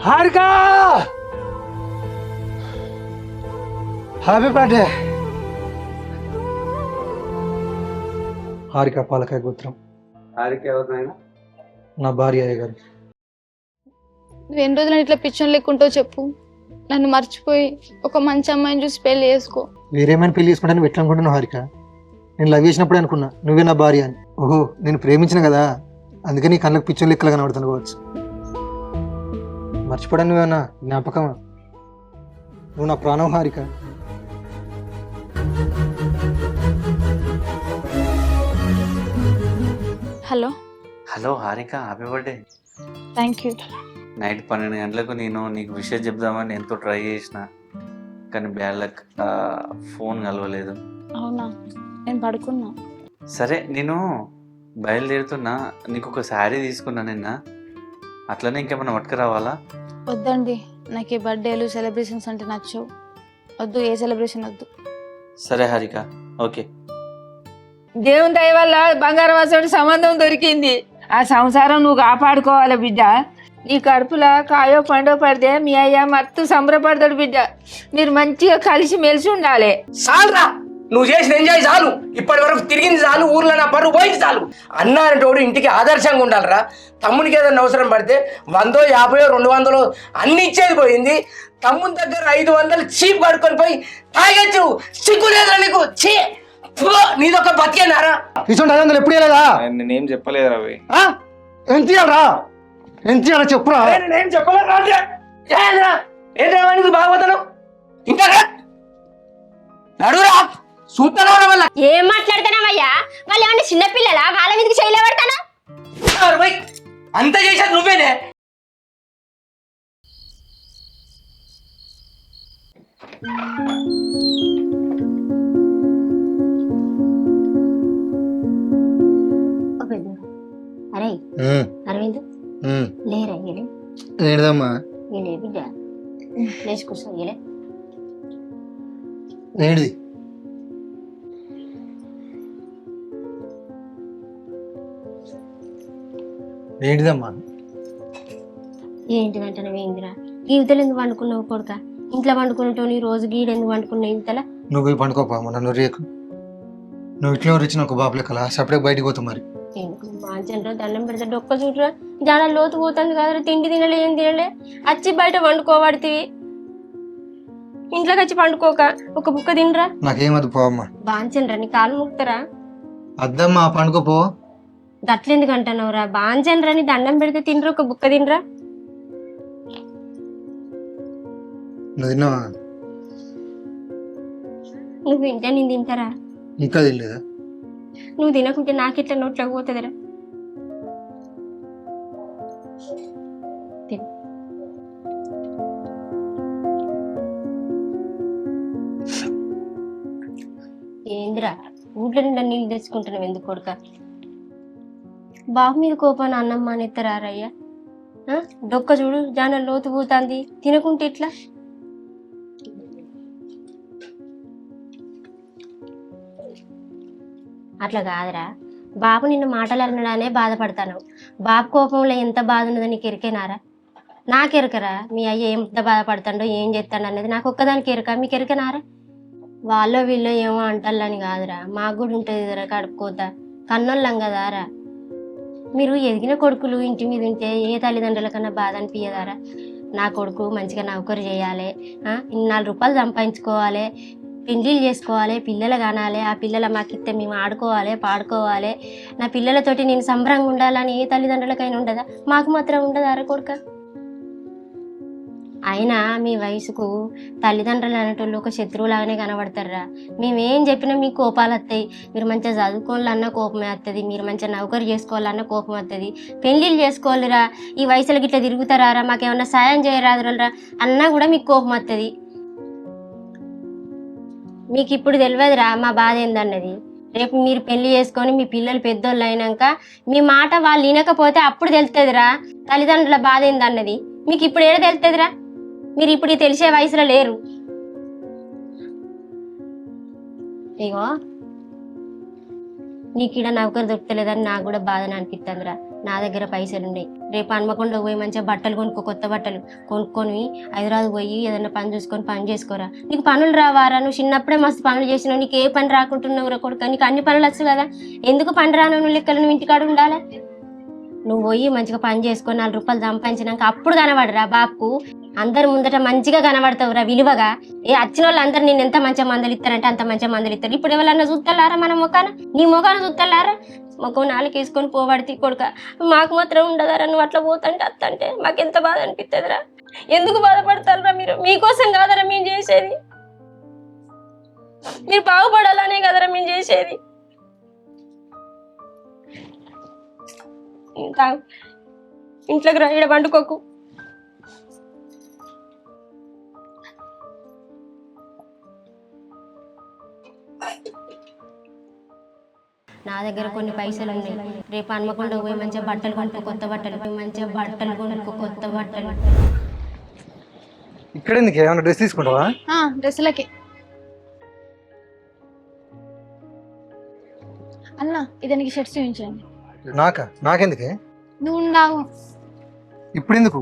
Harika happy Harika పాలకాయ గోత్రం. హారిక ఎవరినైనా? నా భార్య అయ్య గారు. నువ్వు ఎన్ని రోజులు ఇట్లా పిచ్చోని లెక్కుంటో చెప్పు. నన్ను మర్చిపోయి ఒక మంచి అమ్మాయిని చూసి పెళ్లి చేసుకో. వేరేమైనా పెళ్లి చేసుకుంటా నువ్వు ఎట్లా అనుకుంటున్నావు హారిక? నేను లవ్ చేసినప్పుడే అనుకున్నా నువ్వే నా భార్య అని. ఓహో నేను ప్రేమించిన కదా, అందుకే నీ కళ్ళకు పిచ్చోని లెక్కలు కనబడుతుంది కావచ్చు. మర్చిపోవడం నువ్వేనా జ్ఞాపకమా? నువ్వు నా ప్రాణం Harika. Hello hello Harika, happy birthday. Thank you. Night 12 గంటలకు నేను నీకు విషయం చెప్దామని ఎంతో ట్రై చేసిన, కానీ బ్యాడ్ లక్, ఫోన్ కలవలేదు. అవునా, నేను పడుకున్నా. సరే నేను బయలుదేరుతున్నా, నీకు ఒక శారీ తీసుకున్నా నిన్న, అట్లనే ఇంకేమైనా పట్టుకురావాలా? వద్దండి, నాకు ఈ బర్త్డేలు సెలబ్రేషన్స్ అంటే నచ్చవు. వద్దు, ఏ సెలబ్రేషన్ వద్దు. సరే హారిక, ఓకే. దేవుని దయ వల్ల బంగారం అసలు సంబంధం దొరికింది. ఆ సంసారం నువ్వు కాపాడుకోవాలి బిడ్డ. నీ కడుపులో కాయో పండో పడితే మీ అయ్య మత్తు సంబరపడతాడు బిడ్డ. మీరు మంచిగా కలిసి మెలిసి ఉండాలి. చాలురా, నువ్వు చేసిన ఎంజాయ్ చాలు. ఇప్పటి వరకు తిరిగింది చాలు, ఊర్లో నా పరువు పోయింది చాలు. అన్న అనేటోడు ఇంటికి ఆదర్శంగా ఉండాలిరా. తమ్మునికి ఏదైనా అవసరం పడితే 100, 50, 200 అన్ని ఇచ్చేది పోయింది. తమ్ముని దగ్గర 500 చీప్ కడుక్కొని పోయి తాగచ్చు. సిగ్గు లేదురా నీకు? చీ, నీదొక బతికేనారా? ఇటువంటి 500 ఎప్పుడు లేదా? నేనేం చెప్పలేదు రవి. ఎంత ఇయ్యాలరా? ఎంత ఇయ్యాలో చెప్పురా. నేనేం చెప్పలేదురా అంటే ఏంట్రా నీకు బాగోతాను? ఇంకా నడురా, చూస్తాను వల్ల ఏం మాట్లాడుతున్నావయ్యా? వాళ్ళు ఏమన్నా చిన్నపిల్లలా? వాళ్ళ మీదకి చేయలేబడతానా? అంత చేసేది నువ్వేనే. అరే అరవింద్ లేరా? ఏంటమ్మా? లే బిడ్డ, లేచి కూర్చో. ఏంటిది? ఏంటిదమ్మా? ఏంటిదంటే నువ్వేందిరా? ఈవితలు ఎందుకు వండుకున్నావు కొడుక? ఇంట్లో వండుకున్నట్టు నీ రోజు గీడెందుకు వండుకున్నావు ఈవితల? నువ్వు పోయి పండుకోపా, నన్ను రేకు. నువ్వు ఇట్లా వచ్చిన ఒక బాబు లెక్కల సపరేట్ బయటకు పోతావు. మరి ఎందుకు బాగా దండం పెడతా డొక్క చూడరా, జాడ లోతు పోతుంది కదరా. తిండి తినలే, ఏం తినలే, వచ్చి బయట వండుకోబడితివి. ఇంట్లోకి వచ్చి పండుకోక ఒక బుక్క తినరా. నాకేమద్దు పోవమ్మా. బాంచనరా, నీ కాలు ముక్తారా? అద్దమ్మా పండుకోపో. గట్లెందుకు అంటున్నావురా? బాంచనరా, నీ దండం పెడితే తినరా, ఒక బుక్క తినరా. నువ్వు తిన్నావా? నువ్వు తింటే నేను తింటారా? ఇంకా తినలేదా? నువ్వు తినకుంటే నాకెట్లా నోట్లోకి పోతుందిరా. ఏందిరా ఊళ్ళో నిండా నీళ్ళు తెచ్చుకుంటున్నావు ఎందుకు కొడుక? బాబు మీద కోపాన్ని అన్నం మానేస్తారయ్యా? డొక్క చూడు, జాన లోతు పోతుంది, తినకుంటే ఇట్లా. అట్లా కాదురా, బాబు నిన్ను మాటలు అనడానే బాధపడతాను. బాబు కోపంలో ఎంత బాధ ఉన్నదో నీకు ఎరికేనారా? నాకు ఎరకరా? మీ అయ్య ఎంత బాధపడతాడో ఏం చేస్తాడు అనేది నాకు ఒక్కదానికి ఎరక, మీకు ఎరకనారా? వాళ్ళో వీళ్ళో ఏమో అంటాలని కాదురా, మాకు కూడా ఉంటుంది కదా కడుపుకోత. కన్నోళ్ళం కదారా. మీరు ఎదిగిన కొడుకులు ఇంటి మీద ఉంటే ఏ తల్లిదండ్రుల కన్నా బాధ అనిపించదారా? నా కొడుకు మంచిగా నౌకరు చేయాలి, 4 రూపాయలు సంపాదించుకోవాలి, పెళ్ళిళ్ళు చేసుకోవాలి, పిల్లలు కానాలి, ఆ పిల్లల మాకిస్తే మేము ఆడుకోవాలి, పాడుకోవాలి, నా పిల్లలతోటి నేను సంబరంగా ఉండాలని ఏ తల్లిదండ్రులకైనా ఉండదా? మాకు మాత్రం ఉండదారా కొడుక? అయినా మీ వయసుకు తల్లిదండ్రులు అనేటోళ్ళు ఒక శత్రువులాగానే కనబడతారా. మేమేం చెప్పినా మీకు కోపాలు వస్తాయి. మీరు మంచిగా చదువుకోవాలన్నా కోపమే వస్తుంది, మీరు మంచిగా నౌకరు చేసుకోవాలన్నా కోపం వస్తుంది, పెళ్ళిళ్ళు చేసుకోవాలిరా, ఈ వయసులకి ఇట్లా తిరుగుతారా, మాకేమన్నా సాయం చేయరాదురా అన్నా కూడా మీకు కోపం వస్తుంది. మీకు ఇప్పుడు తెలియదురా మా బాధ ఏందన్నది. రేపు మీరు పెళ్లి చేసుకొని మీ పిల్లలు పెద్దోళ్ళు అయినాక మీ మాట వాళ్ళు వినకపోతే అప్పుడు తెలుస్తుందిరా తల్లిదండ్రుల బాధ ఏందన్నది. మీకు ఇప్పుడు ఏదో తెలుస్తుందిరా? మీరు ఇప్పుడు తెలిసే వయసులో లేరు. ఇగో నీకు ఇక్కడ నౌకరు దొరకలేదని నాకు కూడా బాధని అనిపిస్తుందిరా. నా దగ్గర పైసలు ఉన్నాయి. రేపు హన్మకొండ పోయి మంచిగా బట్టలు కొనుక్కో, కొత్త బట్టలు కొనుక్కొని హైదరాబాద్ పోయి ఏదైనా పని చూసుకొని పని చేసుకోరా. నీకు పనులు రావారా? నువ్వు చిన్నప్పుడే మస్తు పనులు చేసినావు, నీకు ఏ పని రాకుంటున్నావు రా కొడుకు. నీకు అన్ని పనులు వచ్చు కదా, ఎందుకు పని రాను నువ్వు లెక్కలు? నువ్వు ఇంటికాడ ఉండాలి. నువ్వు పోయి మంచిగా పని చేసుకొని 4 రూపాయలు సంపాదించినాక అప్పుడు కనబడరా బాబుకు. అందరు ముందట మంచిగా కనబడతావురా విలువగా. వచ్చిన వాళ్ళు అందరు నేను ఎంత మంచిగా మందలు ఇస్తారంటే అంత మంచిగా మందలు ఇస్తారు. ఇప్పుడు ఎవరన్నా చూస్తారా మన ముఖాన? నీ ముఖాన చూస్తారా? ముఖం 4 వేసుకొని పోబడితే కొడుక. మాకు మాత్రం ఉండదారా నువ్వు అట్లా పోతుంటే అత్తంటే మాకు ఎంత బాధ అనిపిస్తుందిరా. ఎందుకు బాధపడతారా మీరు? మీకోసం కాదరా మేము చేసేది, మీరు బాగుపడాలనే కదరా మేము చేసేది. ఇంట్లోకి రా, ఈడ వండుకోకు. నా దగ్గర కొన్ని పైసలు ఉన్నాయి. రేపు హన్మకొండ పోయి మంచిగా బట్టలు కొనుక్కో, కొత్త బట్టలు. మంచిగా బట్టలు కొనుక్కో, కొత్త బట్టలు. ఇక్కడ ఎందుకు? ఏమైనా డ్రెస్ తీసుకుంటావా? డ్రెస్సులకి. అన్న ఇదానికి షర్ట్స్ చూపించండి. నాకెందుకే? నువ్వు ఉన్నావు. ఇప్పుడు ఎందుకు?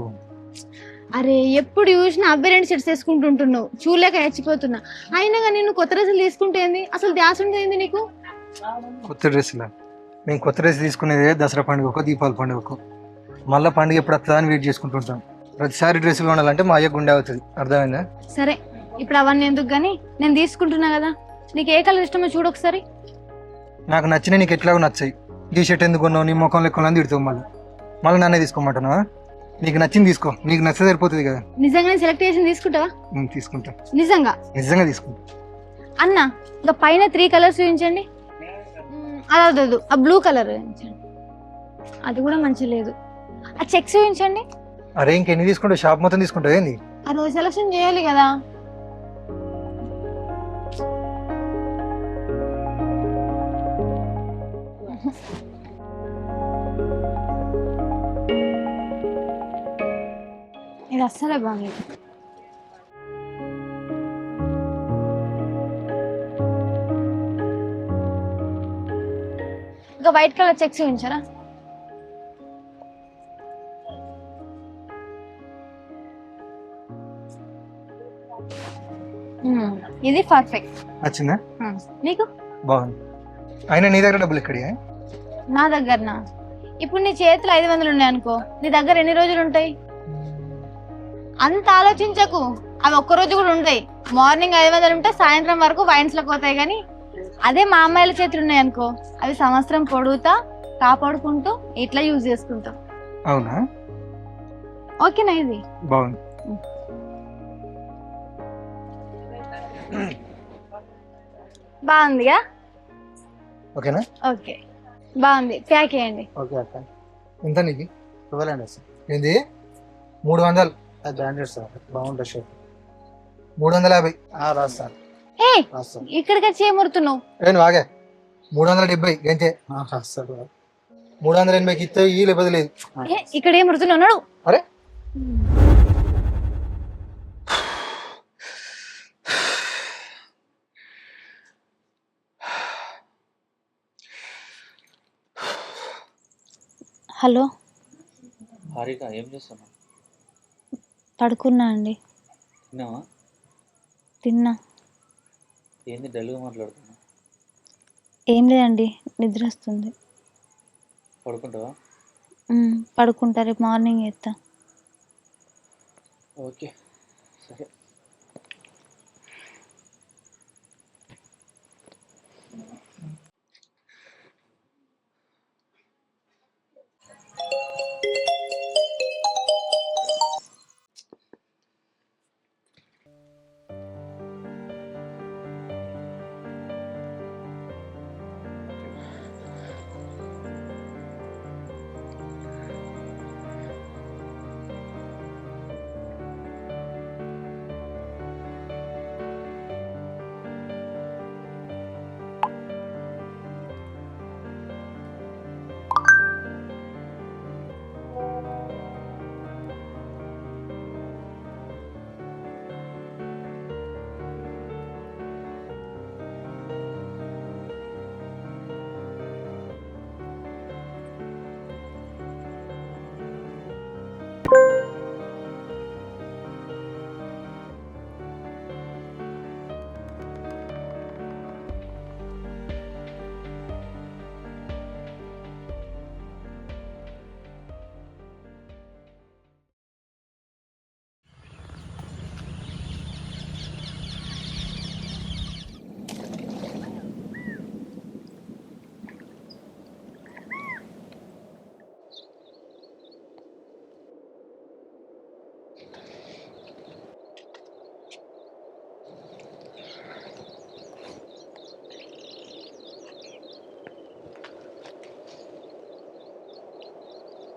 అరే ఎప్పుడు చూసినా అబ్బాయి 2 షర్ట్స్ వేసుకుంటుంటున్నావు, చూడలేక హెచ్చిపోతున్నా. అయినా కానీ నువ్వు కొత్త డ్రెస్సులు తీసుకుంటేంది? అసలు ధ్యాస ఉండేది నీకు? కొత్త డ్రెస్సులా? మేము కొత్త డ్రెస్ తీసుకునేది దసరా పండుగకు, దీపావళి పండుగకు. మళ్ళీ పండుగ ఎప్పుడు వస్తుందా అని వెయిట్ చేసుకుంటుంటాం. ప్రతిసారి డ్రెస్సులు కొనాలంటే మా అయ్య గుండె అవుతుంది. అర్థమైందా? సరే ఇప్పుడు అవన్నీ ఎందుకు కానీ నేను తీసుకుంటున్నా కదా, నీకు ఏ కలర్ ఇష్టమో చూడు ఒకసారి. నాకు నచ్చిన నీకు ఎట్లాగో నచ్చాయి. టీ షర్ట్ ఎందుకు కొన్నావు? నీ ముఖం లెక్కలని తిడుతావు. మళ్ళీ నన్నే తీసుకోమంటున్నావా? నీకు నచ్చింది తీసుకో, నీకు నచ్చ సరిపోతుంది కదా. నిజంగా సెలెక్ట్ చేసి తీసుకుంటావా? తీసుకుంటా. నిజంగా తీసుకుంటా. అన్న ఇంకా పైన 3 కలర్స్ చూపించండి. అదొద్దు, ఆ బ్లూ కలర్ చూపించండి, అది కూడా మంచి లేదు. ఆ చెక్స్ చూపించండి. అరే ఇంకెన్ని తీసుకుంటావు? షాప్ మొత్తం తీసుకుంటావు ఏంది? ఆ రోజు సెలక్షన్ చేయాలి కదా. ఇది అస్సలే బాగుంది. ఇంకా వైట్ కలర్ చెక్స్ చూపించారా? ఇది పర్ఫెక్ట్. నచ్చిందా నీకు? బాగుంది. అయినా నీ దగ్గర డబ్బులు ఎక్కడి? నా దగ్గరనా? ఇప్పుడు నీ చేతిలో 500 ఉన్నాయి అనుకో, నీ దగ్గర ఎన్ని రోజులు ఉంటాయి? అంత ఆలోచించకు, అవి ఒక్క రోజు కూడా ఉంటాయి. మార్నింగ్ 500 ఉంటే సాయంత్రం వరకు వైన్స్ లకు పోతాయి. కానీ అదే మా అమ్మాయిల చేతులు ఉన్నాయి అనుకో, అవి సంవత్సరం పొడుగుతా కాపాడుకుంటూ ఇట్లా యూజ్ చేసుకుంటాం. అవునా? ఓకేనా? ఇది బాగుంది. బాగుందిగా? ఓకేనా? ఓకే బాగుంది, ప్యాక్ చేయండి. ఓకే అక్క. ఎంత నీకు? 12 ఏంది? 300. బ్రాండెడ్ సార్, బాగుంటుంది షర్ట్. 350. రాదు సార్. ఇక్కడికి వచ్చి ఏమురుతున్నావు? నువ్వు ఆగే. 370 గంతే. 380కి ఇస్తే ఈ లేకపోతే లేదు. ఇక్కడ ఏమురుతున్నావు? అరే హలో హారిక, ఏం చేస్తున్నావు? పడుకున్నా అండి. తిన్నావా? తిన్నా. ఏంది డల్గా మాట్లాడుతున్నా? ఏం లేదండి, నిద్ర వస్తుంది. పడుకుంటావా? పడుకుంటా, రేపు మార్నింగ్ చేస్తా. ఓకే సరే.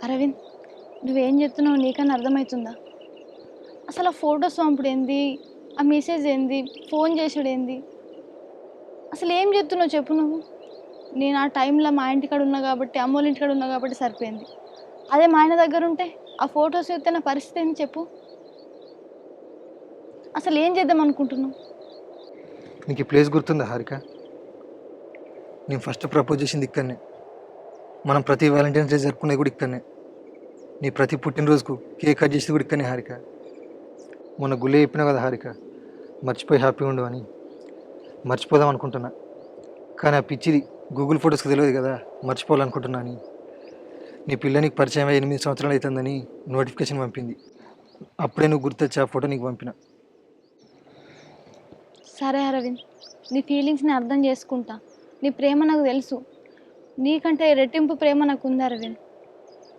అరవింద్, నువ్వేం చెప్తున్నావు నీకన్నా అర్థమవుతుందా? అసలు ఆ ఫొటోస్ పంపుడు ఏంది, ఆ మెసేజ్ ఏంది, ఫోన్ చేసుడు ఏంది, అసలు ఏం చెప్తున్నావు చెప్పు నువ్వు? నేను ఆ టైంలో మా ఇంటికాడ ఉన్నా కాబట్టి, అమ్మోళ్ళ ఇంటికాడ ఉన్నా కాబట్టి సరిపోయింది. అదే మా ఆయన దగ్గర ఉంటే ఆ ఫొటోస్ చూస్తే నా పరిస్థితి ఏంది చెప్పు? అసలు ఏం చేద్దాం అనుకుంటున్నావు? నీకు ఈ ప్లేస్ గుర్తుందా హారిక? నేను ఫస్ట్ ప్రపోజ్ చేసింది ఇక్కడనే. మనం ప్రతి వ్యాలంటైన్స్ డే జరుపుకునేది కూడా ఇక్కడనే. నీ ప్రతి పుట్టినరోజుకు కేక్ కట్ చేసేది కూడా ఇక్కడనే హారిక. మొన్న గుళ్ళే చెప్పినావు కదా హారిక, మర్చిపోయి హ్యాపీగా ఉండు అని. మర్చిపోదాం అనుకుంటున్నా, కానీ ఆ పిచ్చిది గూగుల్ ఫొటోస్కి తెలియదు కదా మర్చిపోవాలనుకుంటున్నా అని. నీ పిల్ల నీకు పరిచయం 8 సంవత్సరాలు అవుతుందని నోటిఫికేషన్ పంపింది. అప్పుడే నువ్వు గుర్తొచ్చి ఆ ఫోటో నీకు పంపిన. సరే అరవింద్, నీ ఫీలింగ్స్ని అర్థం చేసుకుంటా. నీ ప్రేమ నాకు తెలుసు. నీకంటే రెట్టింపు ప్రేమ నాకు ఉంది అరవింద్.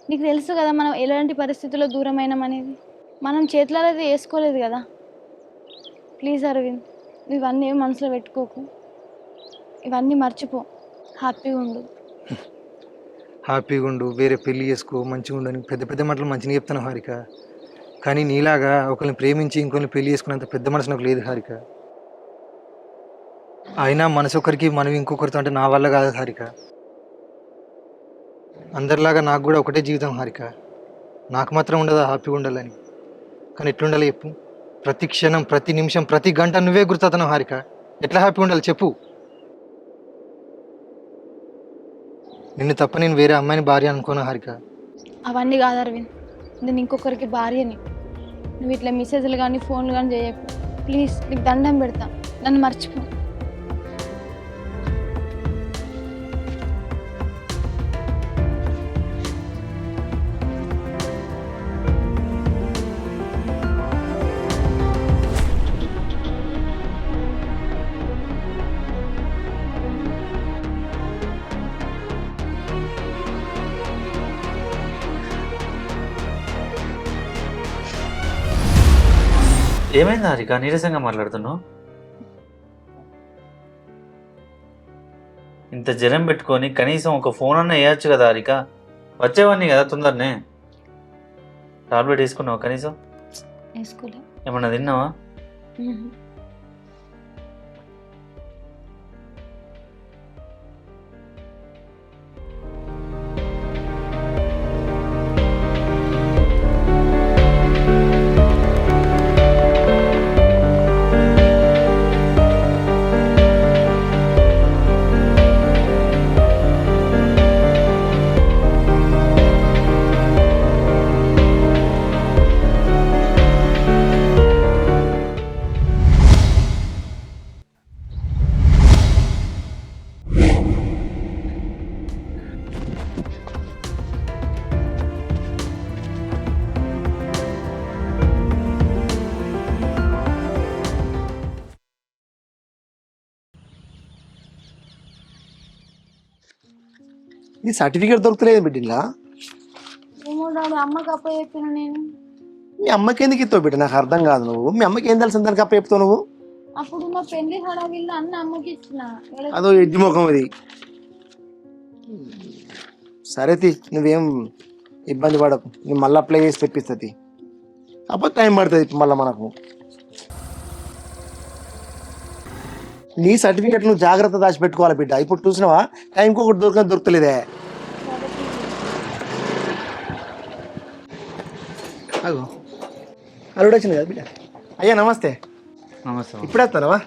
నీకు తెలుసు కదా మనం ఎలాంటి పరిస్థితుల్లో దూరమైనామనేది. మనం చేతులలో అయితే వేసుకోలేదు కదా. ప్లీజ్ అరవింద్, నువ్వు ఇవన్నీ ఏం మనసులో పెట్టుకోకు. ఇవన్నీ మర్చిపో, హ్యాపీగా ఉండు. హ్యాపీగా ఉండు, వేరే పెళ్లి చేసుకో, మంచిగా ఉండు అని పెద్ద పెద్ద మాటలు మంచిగా చెప్తాను హారిక. కానీ నీలాగా ఒకరిని ప్రేమించి ఇంకొకరిని పెళ్లి చేసుకునేంత పెద్ద మనసు నాకు లేదు హారిక. అయినా మనసు ఒకరికి మనం ఇంకొకరితో అంటే నా వల్ల కాదు హారిక. అందరిలాగా నాకు కూడా ఒకటే జీవితం హారిక. నాకు మాత్రం ఉండదా హ్యాపీగా ఉండాలని? కానీ ఎట్లుండాలి చెప్పు? ప్రతి క్షణం, ప్రతి నిమిషం, ప్రతి గంట నువ్వే గుర్తవుతున్నావు హారిక. ఎట్లా హ్యాపీగా ఉండాలి చెప్పు? నిన్ను తప్ప నేను వేరే అమ్మాయిని భార్య అనుకోను హారిక. అవన్నీ కాదు అరవింద్, నేను ఇంకొకరికి భార్యని. నువ్వు ఇట్లా మెసేజ్లు కానీ ఫోన్లు కానీ చేయకు ప్లీజ్. నీకు దండం పెడతా, నన్ను మర్చిపో. ఏమైంది హారిక, నీరసంగా మాట్లాడుతున్నావు? ఇంత జ్వరం పెట్టుకొని కనీసం ఒక ఫోన్ అన్న వేయచ్చు కదా హారిక. వచ్చేవాడిని కదా తొందరనే. టాబ్లెట్ వేసుకున్నావు కనీసం? వేసుకోలే. ఏమన్నా తిన్నావా? నీ సర్టిఫికేట్ దొరుకుతలేదు బిడ్డ ఇలా. ఏమో డాడీ, అమ్మకి అప్ప చెప్పిన నేను. మీ అమ్మకి ఎందుకు ఇస్తావు బిడ్డ? నాకు అర్థం కాదు. నువ్వు మీ అమ్మకి ఏం తెలుసు దానికి అప్ప చెప్తావు నువ్వు? అప్పుడు మా పెళ్లి హడావిల్లో అన్న అమ్మకి ఇచ్చిన. అదో ఎడ్డి ముఖం అది. సరే నువ్వేం ఇబ్బంది పడకు, నువ్వు మళ్ళీ అప్లై చేసి తెప్పిస్తుంది. అప్పుడు టైం పడుతుంది మళ్ళీ మనకు. నీ సర్టిఫికేట్ నువ్వు జాగ్రత్త దాచిపెట్టుకోవాలి బిడ్డ. ఇప్పుడు చూసినావా టైంకి ఒకటి దొరకలేదే. అగో అల్లుడు వచ్చింది కదా బిడ్డ. అయ్యా నమస్తే. నమస్తే. ఇప్పుడే వస్తానవా?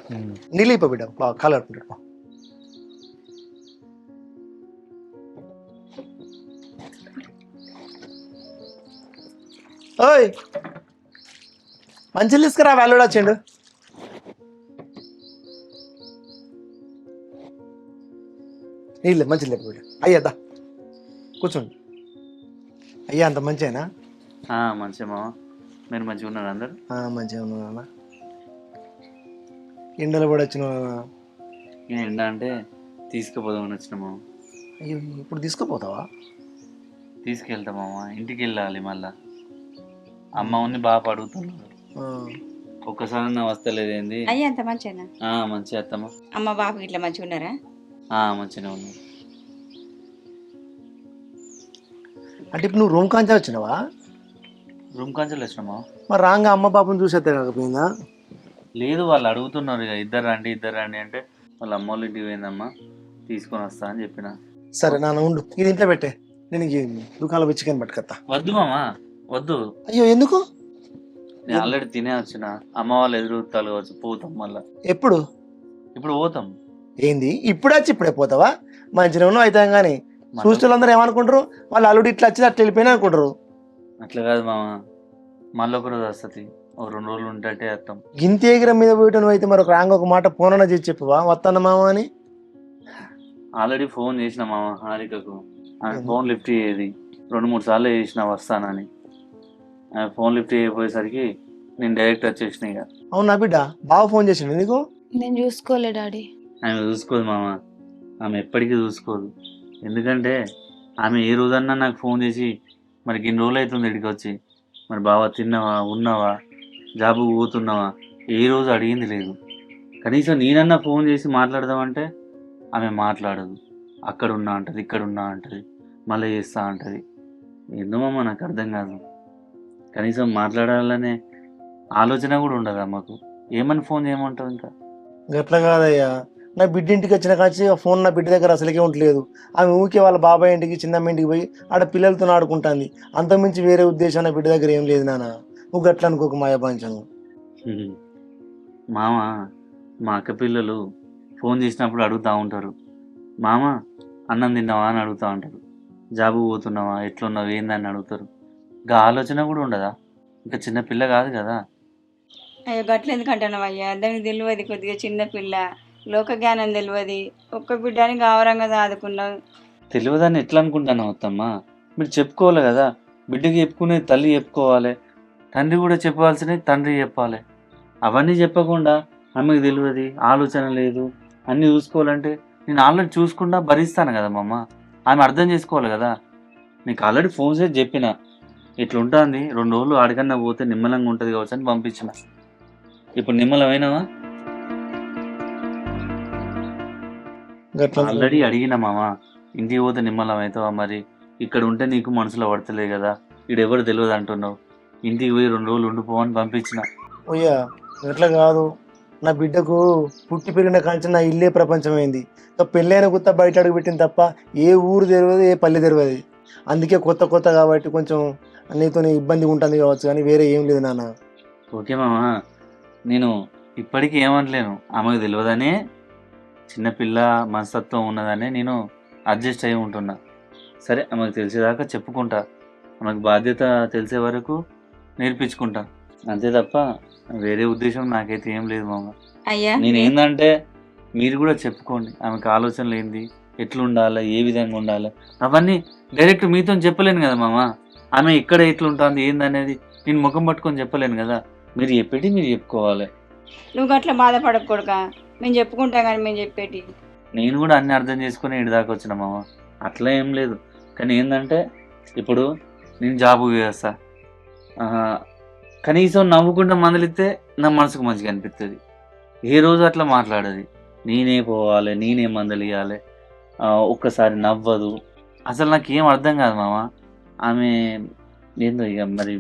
నీళ్ళు ఇప్ప బిడ్డ, బాగా కాలు కట్టుకుంటాడు. ఓయ్ మంచిలు తీసుకురా, అల్లుడు వచ్చిండు. నీళ్ళు మంచిలు లేపు బిడ్డ. అయ్యా కూర్చోండి. అయ్యా అంత మంచిగా? మంచిగా మామ, మీరు మంచిగా ఉన్నారు అందరు? మంచిగా ఉన్నా. ఎండలు కూడా వచ్చిన ఎండ అంటే తీసుకుపోదామని వచ్చిన మామ. అయ్యో ఇప్పుడు తీసుకుపోతావా? తీసుకెళ్తా మామ, ఇంటికి వెళ్ళాలి మళ్ళా. అమ్మ ఉంది బాగా అడుగుతున్నారు. ఒక్కసారి నా వస్తలేదేంది? అయ్యా అంత మంచిగా? మంచిగా అత్తమ్మ. అమ్మ బాబు ఇట్లా మంచిగా ఉన్నారా? మంచిగానే ఉన్నారు. అంటే ఇప్పుడు నువ్వు రూమ్ కాంచా వచ్చినావా? రూమ్ కాంచెల్ వచ్చినామా? మరి రాంగా అమ్మ పాపను చూసేస్తే కాకపోయిందా? లేదు, వాళ్ళు అడుగుతున్నారు ఇక ఇద్దరు రండి అంటే వాళ్ళ అమ్మ వాళ్ళ ఇంటికి పోయిందమ్మా, తీసుకొని వస్తా అని చెప్పిన. సరే నాన్న ఉండు, ఇది ఇంట్లో పెట్టే, నేను ఈ దుకాణంలో పోయి చికెన్ పట్టుకొస్తా. వద్దు మామా వద్దు, అయ్యో ఎందుకు? నేను ఆల్రెడీ తినే వచ్చిన, అమ్మ వాళ్ళు ఎదురుతాలు కావచ్చు, పోతాం మళ్ళా. ఎప్పుడు? ఇప్పుడు పోతాం. ఏంది ఇప్పుడే వచ్చి ఇప్పుడే పోతావా? మంచిగా ఉన్నావు అవుతాం కానీ చూసేవాళ్ళందరూ ఏమనుకుంటారు? వాళ్ళు అల్లుడు ఇట్లా వచ్చి అట్లా వెళ్ళిపోయినా అనుకుంటారు. అట్లా కాదు మామ, మళ్ళీ ఒక రోజు వస్తుంది, ఒక 2 రోజులు ఉంటే వస్తాం. గింత ఎగిరం మీద పోయటం నువ్వు అయితే మరి ఒక రాంగ్ ఒక మాట ఫోన్ చేసి చెప్పువా వస్తాను మామ అని. ఆల్రెడీ ఫోన్ చేసిన మామ హారికకు, ఆమె ఫోన్ లిఫ్ట్ చేయేది, 2-3 సార్లు చేసిన వస్తానని. ఆమె ఫోన్ లిఫ్ట్ చేయకపోయేసరికి నేను డైరెక్ట్ వచ్చేసిన. ఇక అవునా బిడ్డ, బాగా ఫోన్ చేసిండు నీకు? నేను చూసుకోలే డాడీ. ఆమె చూసుకోదు మామ, ఆమె ఎప్పటికీ చూసుకోదు. ఎందుకంటే ఆమె ఏ రోజన్నా నాకు ఫోన్ చేసి మరి ఇన్ని రోజులు అవుతుంది ఇక్కడికి వచ్చి, మరి బావ తిన్నావా, ఉన్నావా, జాబు పోతున్నావా, ఏ రోజు అడిగింది లేదు. కనీసం నేనన్నా ఫోన్ చేసి మాట్లాడదామంటే ఆమె మాట్లాడదు. అక్కడ ఉన్నా అంటది, ఇక్కడ ఉన్నా అంటది, మళ్ళీ చేస్తా అంటది. ఎందుమమ్మా నాకు అర్థం కాదు. కనీసం మాట్లాడాలనే ఆలోచన కూడా ఉండదు అమ్మకు. ఏమని ఫోన్ చేయమంటావు ఇంకా? గట్లా కాదయ్యా, నా బిడ్డ ఇంటికి వచ్చిన కాచి ఆ ఫోన్ నా బిడ్డ దగ్గర అసలుకే ఉండలేదు. ఆమె ఊరికే వాళ్ళ బాబాయ్ ఇంటికి చిన్నమ్మ ఇంటికి పోయి ఆడ పిల్లలతో ఆడుకుంటుంది. అంతకుమించి వేరే ఉద్దేశం నా బిడ్డ దగ్గర ఏం లేదు నాన్న. నువ్వు గట్లా అనుకోక మాయాపాంచం. మామ, మా అక్క పిల్లలు ఫోన్ చేసినప్పుడు అడుగుతూ ఉంటారు, మామ అన్నం తిన్నావా అని అడుగుతూ ఉంటారు, జాబు పోతున్నావా, ఎట్లున్నావు, ఏందని అడుగుతారు. ఇంకా ఆలోచన కూడా ఉండదా? ఇంకా చిన్న పిల్ల కాదు కదా. అయ్యో గట్ల ఎందుకంటున్నావు అయ్యా? దానికి తెలియదు, కొద్దిగా చిన్న పిల్ల, లోక జ్ఞానం తెలియదు. ఒక్క బిడ్డని గౌరవంగా చదువుకున్నావు. తెలియదని ఎట్లా అనుకుంటాను అత్తమ్మా? మీరు చెప్పుకోవాలి కదా. బిడ్డకి చెప్పుకునేది తల్లి చెప్పుకోవాలి, తండ్రి కూడా చెప్పవలసినవి తండ్రి చెప్పాలి. అవన్నీ చెప్పకుండా ఆమెకు తెలియదు, ఆలోచన లేదు, అన్నీ చూసుకోవాలంటే నేను ఆల్రెడీ చూసుకుంటా భరిస్తాను కదా మమ్మ. ఆమె అర్థం చేసుకోవాలి కదా. నీకు ఆల్రెడీ ఫోన్ చేసి చెప్పిన, ఇట్లా ఉంటుంది, 2 రోజులు ఆడికన్నా పోతే నిమ్మలంగా ఉంటుంది కావచ్చు అని పంపించిన. ఇప్పుడు నిమ్మలమైనవా? ఆల్రెడీ అడిగిన మామ, ఇంటికి పోతే నిమ్మలం అవుతావా, మరి ఇక్కడ ఉంటే నీకు మనసులో పడతలే కదా, ఈడెవరు తెలియదు అంటున్నావు, ఇంటికి పోయి 2 రోజులు ఉండిపోవని పంపించిన. ఓయ్యా గట్లా కాదు, నా బిడ్డకు పుట్టి పెరిగిన కాంచి నా ఇల్లే ప్రపంచమైంది. ఇంకా పెళ్ళైన కొత్త బయట అడుగు పెట్టింది తప్ప ఏ ఊరు తెలియదు, ఏ పల్లె తెలియదు. అందుకే కొత్త కాబట్టి కొంచెం నీతో ఇబ్బంది ఉంటుంది కావచ్చు, కానీ వేరే ఏం లేదు నాన్న. ఓకే మామ, నేను ఇప్పటికీ ఏమనలేను. ఆమెకు తెలియదనే, చిన్నపిల్ల మనస్తత్వం ఉన్నదనే నేను అడ్జస్ట్ అయి ఉంటున్నా. సరే, ఆమెకు తెలిసేదాకా చెప్పుకుంటా, ఆమెకు బాధ్యత తెలిసే వరకు నేర్పించుకుంటా, అంతే తప్ప వేరే ఉద్దేశం నాకైతే ఏం లేదు మామ. అయ్యా నేను ఏంటంటే మీరు కూడా చెప్పుకోండి, ఆమెకు ఆలోచనలు ఏంది, ఎట్లా ఉండాలి, ఏ విధంగా ఉండాలి, అవన్నీ డైరెక్ట్ మీతో చెప్పలేను కదా మామ. ఆమె ఇక్కడ ఎట్లుంటుంది ఏందనేది నేను ముఖం పట్టుకొని చెప్పలేను కదా. మీరు చెప్పేటి మీరు చెప్పుకోవాలి. నువ్వు గట్ల బాధపడకూడక, మేము చెప్పుకుంటాం కానీ మేము చెప్పేటి. నేను కూడా అన్ని అర్థం చేసుకుని ఇటు దాకా వచ్చిన మామ, అట్లా ఏం లేదు. కానీ ఏంటంటే ఇప్పుడు నేను జాబు చేస్తా, కనీసం నవ్వుకుంటూ మందలిస్తే నా మనసుకు మంచిగా అనిపిస్తుంది. ఏ రోజు అట్లా మాట్లాడేది, నేనే పోవాలి, నేనే మందలియాలి, ఒక్కసారి నవ్వదు. అసలు నాకు ఏం అర్థం కాదు మామ. ఆమె ఏందో ఇక మరి.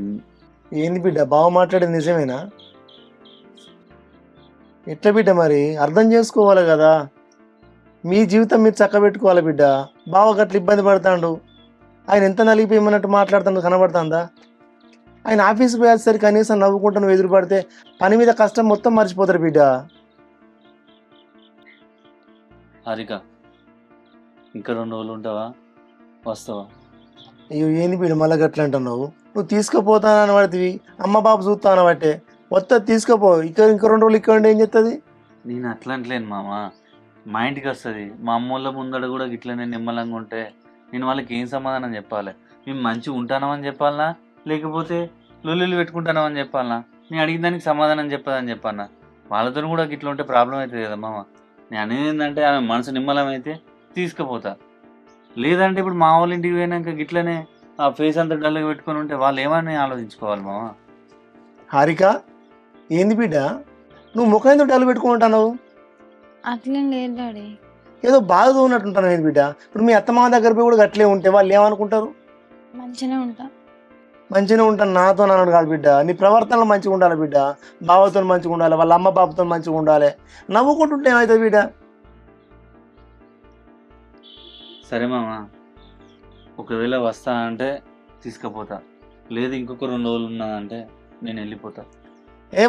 ఏంది బిడ్డ బాగా మాట్లాడేది నిజమేనా? ఎట్లా బిడ్డ మరి అర్థం చేసుకోవాలి కదా. మీ జీవితం మీరు చక్కబెట్టుకోవాలి బిడ్డ. బావ గట్ల ఇబ్బంది పడతాడు, ఆయన ఎంత నలిగిపోయమన్నట్టు మాట్లాడుతాడు కనబడుతుందా? ఆయన ఆఫీస్కి పోయేసరికి కనీసం నవ్వుకుంటూ నువ్వు ఎదురు పడితే పని మీద కష్టం మొత్తం మర్చిపోతారు బిడ్డ. హారిక, ఇంకా 2 రోజులు ఉంటావా, వస్తావా? అయ్యో ఏంది బిడ్డ మళ్ళీ గట్ల అంటున్నావు? నువ్వు తీసుకుపోతానని పడుతుంది, అమ్మ బాబు చూస్తాను బట్టే వస్తుంది, తీసుకుపో. ఇంకో 2 రోజులు ఇక్కడ ఉండి ఏం చెప్తుంది? నేను అట్లా అంటలేను మామ, మా ఇంటికి వస్తుంది. మా అమ్మోళ్ళ ముందడ కూడా ఇట్లనే నిమ్మలంగా ఉంటే నేను వాళ్ళకి ఏం సమాధానం చెప్పాలి? మేము మంచిగా ఉంటానామని చెప్పాలనా, లేకపోతే లొల్లులు పెట్టుకుంటానామని చెప్పాలనా? నేను అడిగిన దానికి సమాధానం చెప్పదని చెప్పాలనా? వాళ్ళతో కూడా ఇట్లా ఉంటే ప్రాబ్లం అవుతుంది కదా మామ. నేను అనేది ఏంటంటే ఆమె మనసు నిమ్మలం అయితే తీసుకుపోతా, లేదంటే ఇప్పుడు మా వాళ్ళ ఇంటికి పోయినాక గిట్లనే ఆ ఫేస్ అంతా డల్గా పెట్టుకొని ఉంటే వాళ్ళు ఏమని ఆలోచించుకోవాలి మామ. హారిక ఏంది బిడ్డ నువ్వు ముఖం ఎందుకు డల్లు పెట్టుకుంటావు? అట్లేం లేదు డాడీ. ఏదో బాగా ఉన్నట్టుంటాను ఏంది బిడ్డ? ఇప్పుడు మీ అత్తమామ దగ్గర పోయి కూడా గట్లే ఉంటే వాళ్ళు ఏమనుకుంటారు? మంచిగానే ఉంటా. మంచిగా ఉంటాను నాతో అన్నాడు కాదు బిడ్డ, నీ ప్రవర్తనలో మంచిగా ఉండాలి బిడ్డ, బావతో మంచిగా ఉండాలి, వాళ్ళ అమ్మ బాబుతో మంచిగా ఉండాలి. నవ్వుకుంటుంటే ఏమవుతుంది బిడ్డ? సరే మామ, ఒకవేళ వస్తా అంటే తీసుకుపోతా, లేదు ఇంకొక 2 రోజులు ఉన్నదంటే నేను వెళ్ళిపోతా.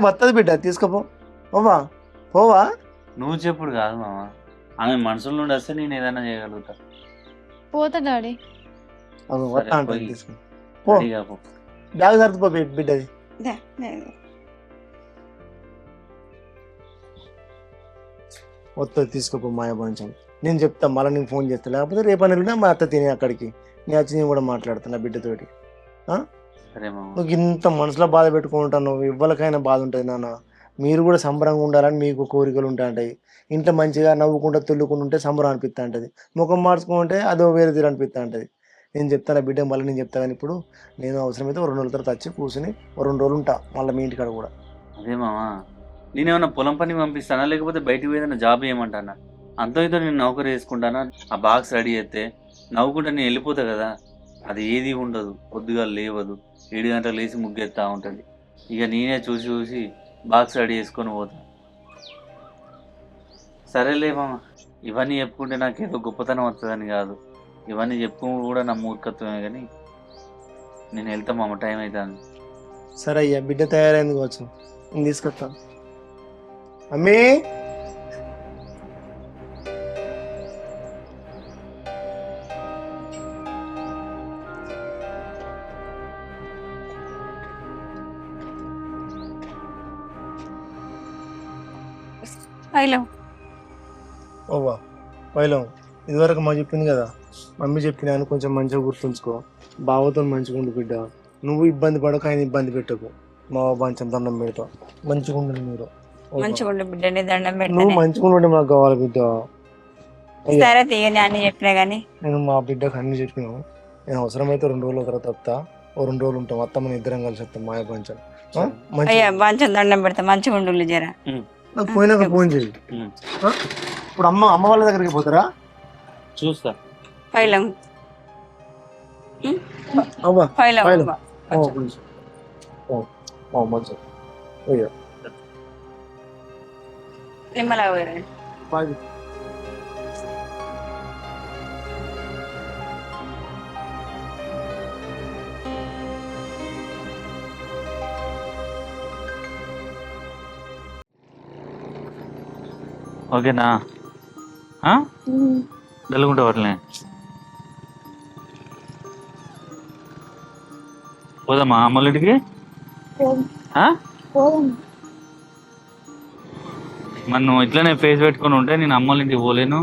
వస్తుంది బిడ్డ, తీసుకుపో. పోవా పోవా? నువ్వు చెప్పుడు కాదు మామ, ఆమె మనసులో నుండి వస్తే నేను ఏదైనా చేయగలుగుతా. పోతా డాడీ. వస్తా అంటే పోయి. తీసుకో. పో, రెడీగా పో. బ్యాగ్ సర్దుపో బిడ్డది. దా, దా, దా. వస్తుంది తీసుకోపో మాయ కొంచెం. నేను చెప్తా, మళ్ళీ నేను ఫోన్ చేస్తా, లేకపోతే రేపని వెళ్ళినా మా అత్త తినే అక్కడికి, నేను వచ్చి నేను కూడా మాట్లాడుతున్నా బిడ్డతోటి. సరే మామ. నువ్వు ఇంత మనసులో బాధ పెట్టుకుంటావు, నువ్వు ఇవ్వలకైనా బాధ ఉంటుంది నాన్న. మీరు కూడా సంబరంగా ఉండాలని మీకు కోరికలు ఉంటాయి. ఇంట్లో మంచిగా నవ్వుకుంటూ తుల్లుకుంటూ ఉంటే సంబరం అనిపిస్తూ ఉంటుంది, ముఖం మార్చుకుంటే అదో వేరే తీరు అనిపిస్తూ ఉంటుంది. నేను చెప్తాను బిడ్డ, మళ్ళీ నేను చెప్తా. కానీ ఇప్పుడు నేను అవసరమైతే 2 రోజుల తర్వాత వచ్చి కూర్చుని 2 రోజులు ఉంటా మళ్ళీ మీ ఇంటికాడ కూడా. అదే మామ, నేనేమన్నా పొలం పని పంపిస్తానా లేకపోతే బయటికి ఏదైనా జాబ్ చేయమంటానా? అంతో ఇంతో నేను నౌకరీ వేసుకుంటానా? ఆ బాక్స్ రెడీ చేస్తే నవ్వుకుంటా నేను వెళ్ళిపోతా కదా. అది ఏది ఉండదు, పొద్దుగా లేవదు, 7 గంటలకు లేచి ముగ్గెత్తా ఉంటుంది. ఇక నేనే చూసి చూసి బాక్స్ రెడీ చేసుకొని పోతా. సరేలే మామ, ఇవన్నీ చెప్పుకుంటే నాకేదో గొప్పతనం వస్తుందని కాదు, ఇవన్నీ చెప్పుకుంటూ కూడా నా మూర్ఖత్వమే. కానీ నేను వెళ్తా మామ, టైం అవుతుంది. సరే అయ్యా, బిడ్డ తయారైంది కావచ్చు, నేను తీసుకొస్తాను. అమ్మీ, హలో. ఓవా పైలం, ఇదివరకు మా చెప్పింది కదా, మమ్మీ చెప్పినాను కొంచెం మంచిగా గుర్తుంచుకో, బావతో మంచిగా ఉండు బిడ్డ. నువ్వు ఇబ్బంది పడక ఆయన ఇబ్బంది పెట్టకు, మా బాంచం దండం పెడతా, మంచిగా ఉండండి మీరు. ఓవా. మంచిగా ఉండు బిడ్డ, నీ దండం నువ్వు పెడతానే. మంచిగా ఉండే మాకు కావాలి బిడ్డ. అయ్యా, సరే తీయని అన్ని చెప్పినా కానీ నేను మా బిడ్డకు అన్ని చెప్పినావు. నేను అవసరమైతే 2 రోజుల తర్వాత వస్తా, 2 రోజులు ఉంటాం, అత్తమ్మని ఇద్దరం కలిసి వస్తాం మాయ పంచం. మంచి అయ్యా మంచిగా దండం పెడతా, మంచిగా ఉండు జరా. నాకు పోయినాక ఫోన్ చేయి. ఇప్పుడు అమ్మ వాళ్ళ దగ్గరికి పోతారా? చూస్తా. పైలం అవ్వా పైలం పైలం. అవ్వ. మంచి అయ్యా, నిమ్మలాగా పోయిరా. బాయ్. ఓకేనా? వెళ్ళకుంటా వాటిని పోదామా అమ్మోళ్ళింటికి? మరి నువ్వు ఇట్లనే ఫేస్ పెట్టుకొని ఉంటే నేను అమ్మోళ్ళింటికి పోలేను,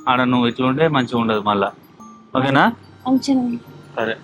ఆడ నువ్వు ఇట్లా ఉంటే మంచిగా ఉండదు మళ్ళా. ఓకేనా? సరే.